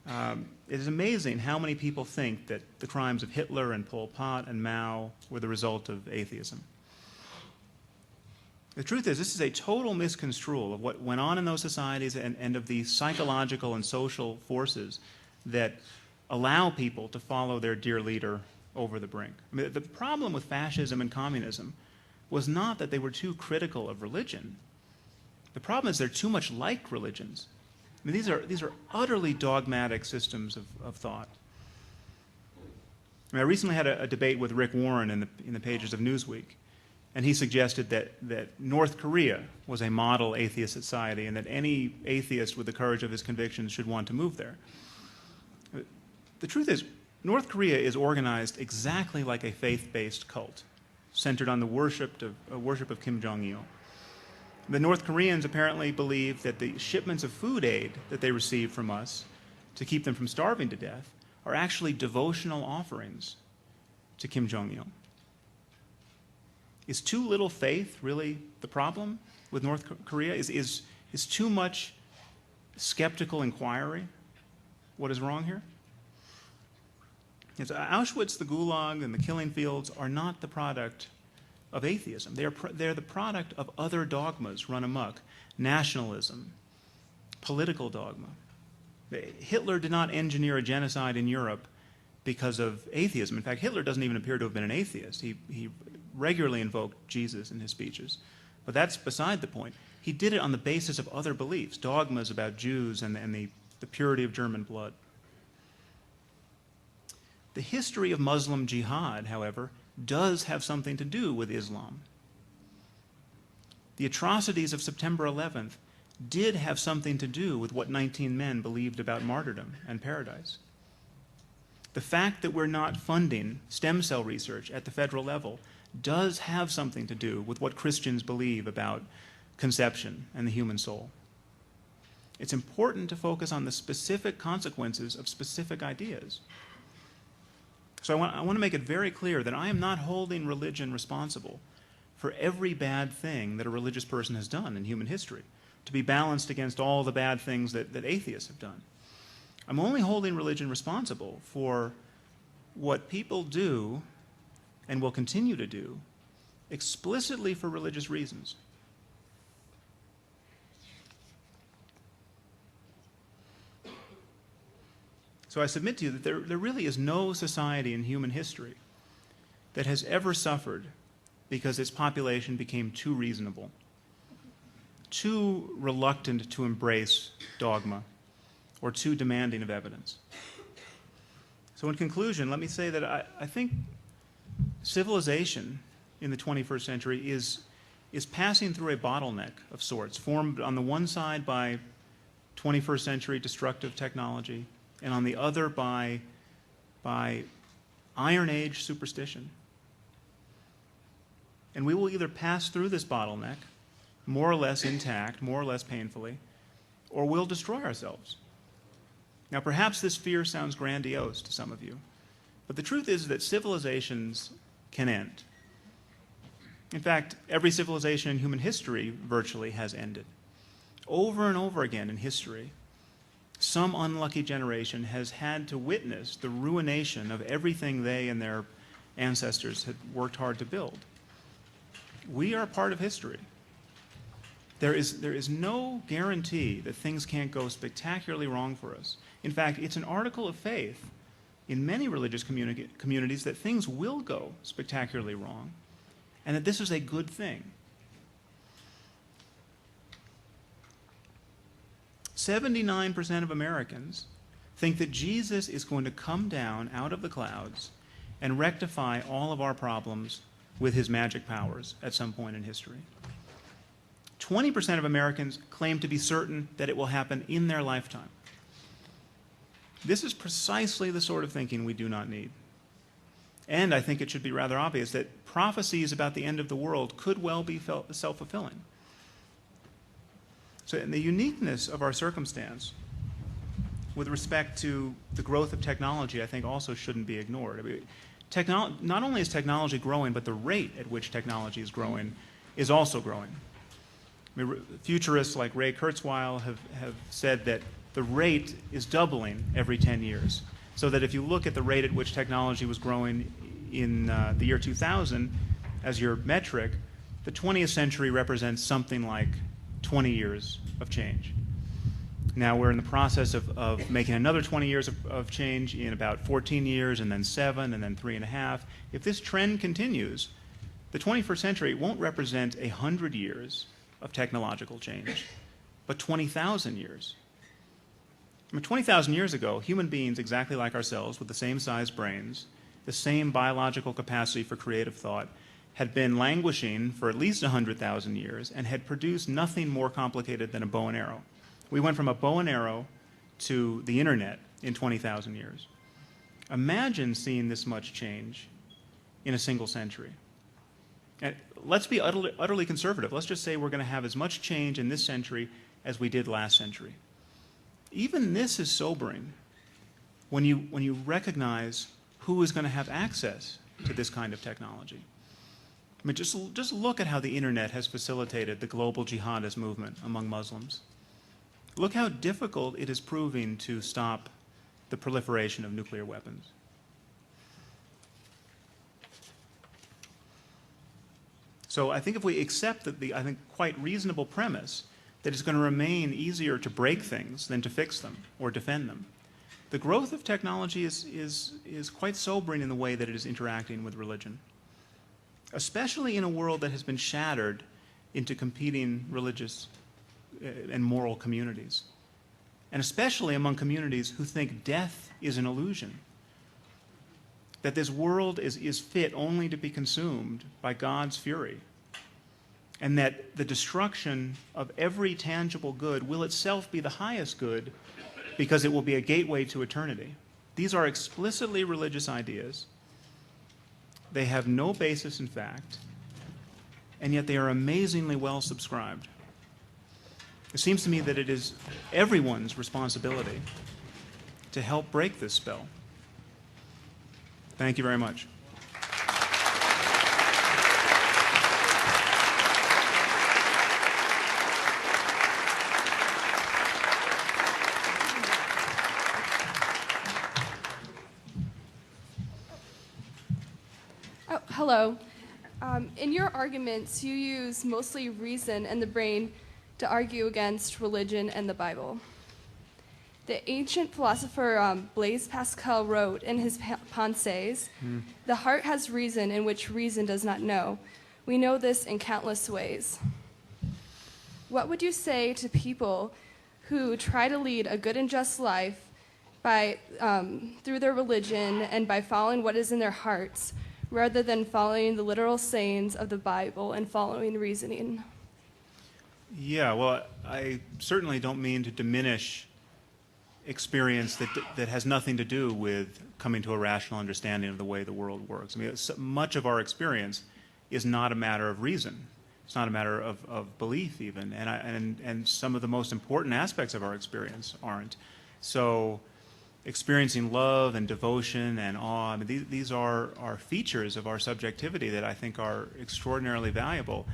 It is amazing how many people think that the crimes of Hitler and Pol Pot and Mao were the result of atheism. The truth is, this is a total misconstrual of what went on in those societies and of the psychological and social forces that allow people to follow their dear leader over the brink. I mean, the problem with fascism and communism was not that they were too critical of religion. The problem is they're too much like religions. I mean, these are utterly dogmatic systems of thought. I mean, I recently had a debate with Rick Warren in the pages of Newsweek, and he suggested that North Korea was a model atheist society and that any atheist with the courage of his convictions should want to move there. The truth is, North Korea is organized exactly like a faith-based cult, centered on the worship of Kim Jong-il. The North Koreans apparently believe that the shipments of food aid that they receive from us to keep them from starving to death are actually devotional offerings to Kim Jong-il. Is too little faith really the problem with North Korea? Is too much skeptical inquiry what is wrong here? Yes, Auschwitz, the Gulag, and the killing fields are not the product of atheism. They're the product of other dogmas run amok. Nationalism, political dogma. Hitler did not engineer a genocide in Europe because of atheism. In fact, Hitler doesn't even appear to have been an atheist. He regularly invoked Jesus in his speeches. But that's beside the point. He did it on the basis of other beliefs, dogmas about Jews and the purity of German blood. The history of Muslim jihad, however, does have something to do with Islam. The atrocities of September 11th did have something to do with what 19 men believed about martyrdom and paradise. The fact that we're not funding stem cell research at the federal level does have something to do with what Christians believe about conception and the human soul. It's important to focus on the specific consequences of specific ideas. So I want to make it very clear that I am not holding religion responsible for every bad thing that a religious person has done in human history, to be balanced against all the bad things that atheists have done. I'm only holding religion responsible for what people do and will continue to do explicitly for religious reasons. So I submit to you that there really is no society in human history that has ever suffered because its population became too reasonable, too reluctant to embrace dogma, or too demanding of evidence. So in conclusion, let me say that I think civilization in the 21st century is passing through a bottleneck of sorts, formed on the one side by 21st century destructive technology, and on the other by Iron Age superstition. And we will either pass through this bottleneck, more or less intact, more or less painfully, or we'll destroy ourselves. Now, perhaps this fear sounds grandiose to some of you, but the truth is that civilizations can end. In fact, every civilization in human history virtually has ended. Over and over again in history, some unlucky generation has had to witness the ruination of everything they and their ancestors had worked hard to build. We are part of history. There is no guarantee that things can't go spectacularly wrong for us. In fact, it's an article of faith in many religious communities that things will go spectacularly wrong, and that this is a good thing. 79% of Americans think that Jesus is going to come down out of the clouds and rectify all of our problems with his magic powers at some point in history. 20% of Americans claim to be certain that it will happen in their lifetime. This is precisely the sort of thinking we do not need. And I think it should be rather obvious that prophecies about the end of the world could well be self-fulfilling. So in the uniqueness of our circumstance with respect to the growth of technology, I think also shouldn't be ignored. I mean, not only is technology growing, but the rate at which technology is growing is also growing. I mean, futurists like Ray Kurzweil have said that the rate is doubling every 10 years. So that if you look at the rate at which technology was growing in the year 2000 as your metric, the 20th century represents something like 20 years of change. Now we're in the process of making another 20 years of change in about 14 years, and then 7, and then 3.5. If this trend continues, the 21st century won't represent 100 years of technological change, but 20,000 years. I mean, 20,000 years ago, human beings exactly like ourselves, with the same size brains, the same biological capacity for creative thought, had been languishing for at least 100,000 years and had produced nothing more complicated than a bow and arrow. We went from a bow and arrow to the internet in 20,000 years. Imagine seeing this much change in a single century. And let's be utterly conservative. Let's just say we're going to have as much change in this century as we did last century. Even this is sobering when you recognize who is going to have access to this kind of technology. I mean, just look at how the internet has facilitated the global jihadist movement among Muslims. Look how difficult it is proving to stop the proliferation of nuclear weapons. So I think if we accept that I think quite reasonable premise that it's going to remain easier to break things than to fix them or defend them, the growth of technology is quite sobering in the way that it is interacting with religion, especially in a world that has been shattered into competing religious and moral communities, and especially among communities who think death is an illusion, that this world is fit only to be consumed by God's fury, and that the destruction of every tangible good will itself be the highest good because it will be a gateway to eternity. These are explicitly religious ideas. They have no basis in fact, and yet they are amazingly well subscribed. It seems to me that it is everyone's responsibility to help break this spell. Thank you very much. Oh, hello. In your arguments, you use mostly reason and the brain to argue against religion and the Bible. The ancient philosopher Blaise Pascal wrote in his Pensées, "The heart has reason in which reason does not know. We know this in countless ways." What would you say to people who try to lead a good and just life by through their religion and by following what is in their hearts, rather than following the literal sayings of the Bible and following reasoning? Yeah, well, I certainly don't mean to diminish experience that has nothing to do with coming to a rational understanding of the way the world works. I mean, much of our experience is not a matter of reason. It's not a matter of belief even, and some of the most important aspects of our experience aren't. So experiencing love and devotion and awe, I mean, these are features of our subjectivity that I think are extraordinarily valuable.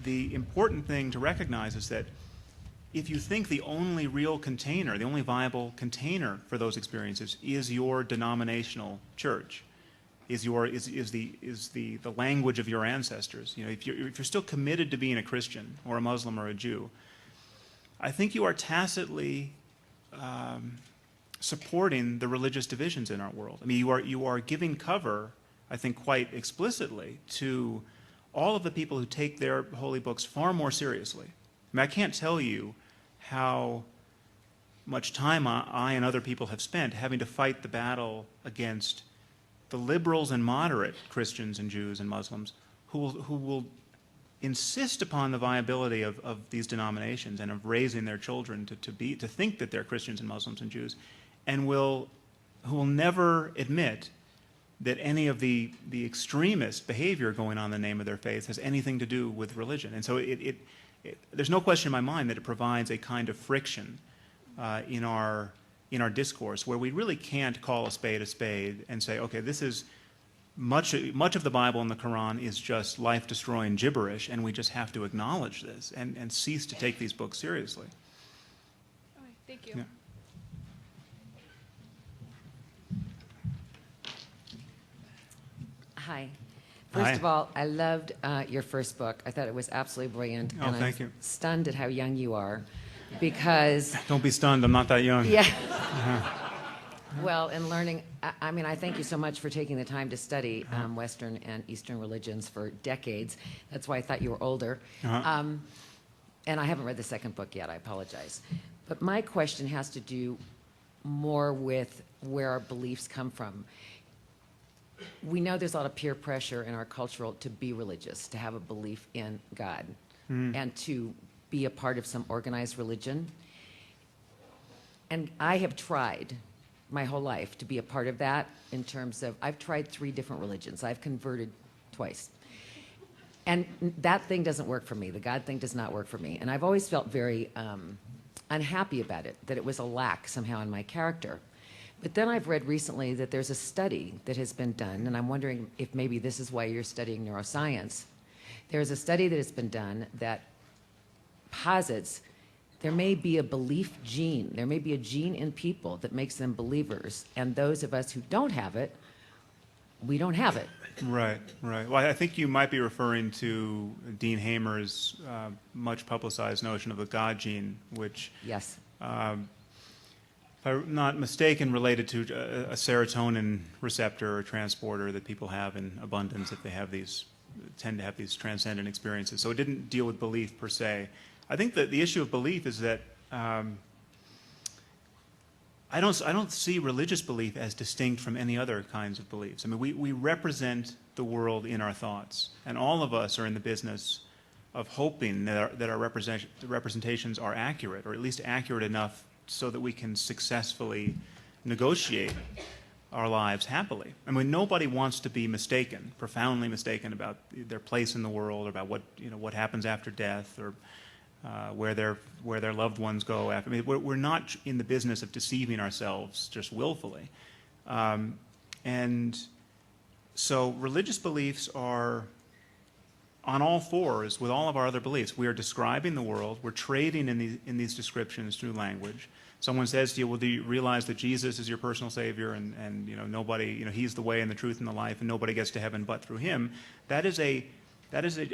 The important thing to recognize is that if you think the only real container, the only viable container for those experiences is your denominational church, is the language of your ancestors, you know, if you're still committed to being a Christian or a Muslim or a Jew, I think you are tacitly supporting the religious divisions in our world. I mean, you are giving cover, I think, quite explicitly to all of the people who take their holy books far more seriously. I mean, I can't tell you how much time I and other people have spent having to fight the battle against the liberals and moderate Christians and Jews and Muslims who will insist upon the viability of these denominations and of raising their children to think that they're Christians and Muslims and Jews, and who will never admit that any of the extremist behavior going on in the name of their faith has anything to do with religion. And so there's no question in my mind that it provides a kind of friction in our discourse where we really can't call a spade and say, okay, this is much of the Bible and the Quran is just life-destroying gibberish, and we just have to acknowledge this and cease to take these books seriously. Okay, Thank you. Yeah. Hi. First Hi. of all, I loved your first book. I thought it was absolutely brilliant. Oh, and thank I'm you. stunned at how young you are because, Don't be stunned. I'm not that young. yeah. Well, in learning, I mean, I thank you so much for taking the time to study Western and Eastern religions for decades. That's why I thought you were older. And I haven't read the second book yet. I apologize. But my question has to do more with where our beliefs come from. We know there's a lot of peer pressure in our culture to be religious, to have a belief in God, and to be a part of some organized religion. And I have tried my whole life to be a part of that in terms of, I've tried 3 different religions. I've converted twice. And that thing doesn't work for me. The God thing does not work for me. And I've always felt very unhappy about it, that it was a lack somehow in my character. But then I've read recently that there's a study that has been done, and I'm wondering if maybe this is why you're studying neuroscience. There's a study that has been done that posits there may be a belief gene. There may be a gene in people that makes them believers, and those of us who don't have it, we don't have it. Right, right. Well, I think you might be referring to Dean Hamer's much publicized notion of the God gene, which, Yes. if I'm not mistaken, related to a serotonin receptor or transporter that people have in abundance if they have tend to have these transcendent experiences. So it didn't deal with belief per se. I think that the issue of belief is that I don't see religious belief as distinct from any other kinds of beliefs. I mean, we represent the world in our thoughts, and all of us are in the business of hoping that our representations are accurate, or at least accurate enough so that we can successfully negotiate our lives happily. I mean, nobody wants to be mistaken, profoundly mistaken about their place in the world, or about what happens after death, or where their loved ones go after. I mean, we're not in the business of deceiving ourselves just willfully, and so religious beliefs are on all fours with all of our other beliefs. We are describing the world. We're trading in these descriptions through language. Someone says to you, well, do you realize that Jesus is your personal Savior, and nobody, He's the way and the truth and the life, and nobody gets to heaven but through Him? That is a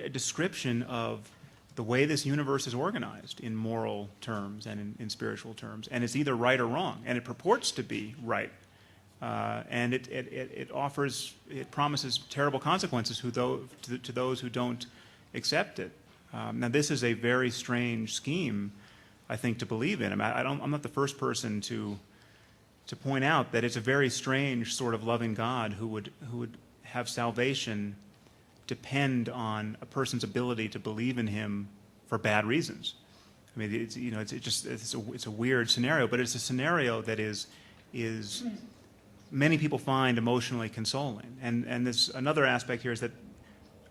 description of the way this universe is organized in moral terms and in spiritual terms, and it's either right or wrong, and it purports to be right, and it promises terrible consequences to those who don't accept it. Now, this is a very strange scheme, I think, to believe in. I mean, I'm not the first person to point out that it's a very strange sort of loving God who would have salvation depend on a person's ability to believe in Him for bad reasons. I mean, it's a weird scenario, but it's a scenario that is many people find emotionally consoling. And there's another aspect here is that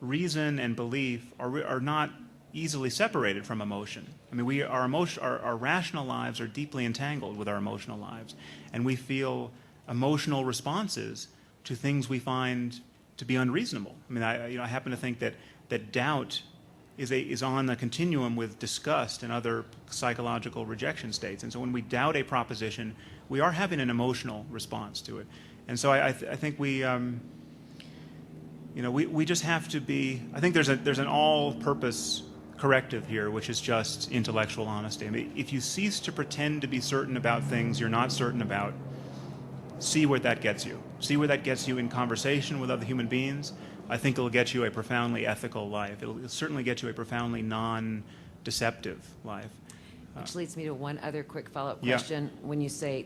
reason and belief are not easily separated from emotion. I mean, our rational lives are deeply entangled with our emotional lives, and we feel emotional responses to things we find to be unreasonable. I mean, I happen to think that doubt is on a continuum with disgust and other psychological rejection states. And so when we doubt a proposition, we are having an emotional response to it. And so I think we just have to be. I think there's an all-purpose corrective here, which is just intellectual honesty. I mean, if you cease to pretend to be certain about things you're not certain about, see where that gets you. See where that gets you in conversation with other human beings. I think it'll get you a profoundly ethical life. It'll certainly get you a profoundly non-deceptive life. Which leads me to one other quick follow-up Yeah. question. When you say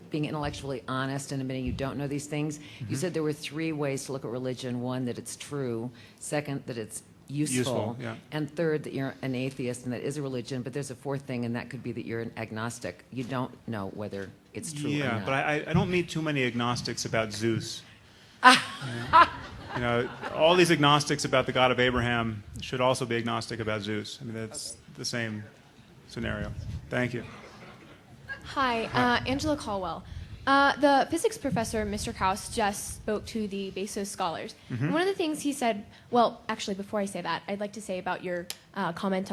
being intellectually honest and admitting you don't know these things, you said there were 3 ways to look at religion. 1, that it's true. 2nd, that it's useful. Yeah. And 3rd, that you're an atheist and that is a religion. But there's a 4th thing, and that could be that you're an agnostic. You don't know whether it's true or Yeah, not. but I don't meet too many agnostics about Zeus. All these agnostics about the God of Abraham should also be agnostic about Zeus. I mean, that's the same scenario. Thank you. Hi, Angela Caldwell. The physics professor, Mr. Krauss, just spoke to the Bezos scholars. And one of the things he said, well, actually, before I say that, I'd like to say about your comment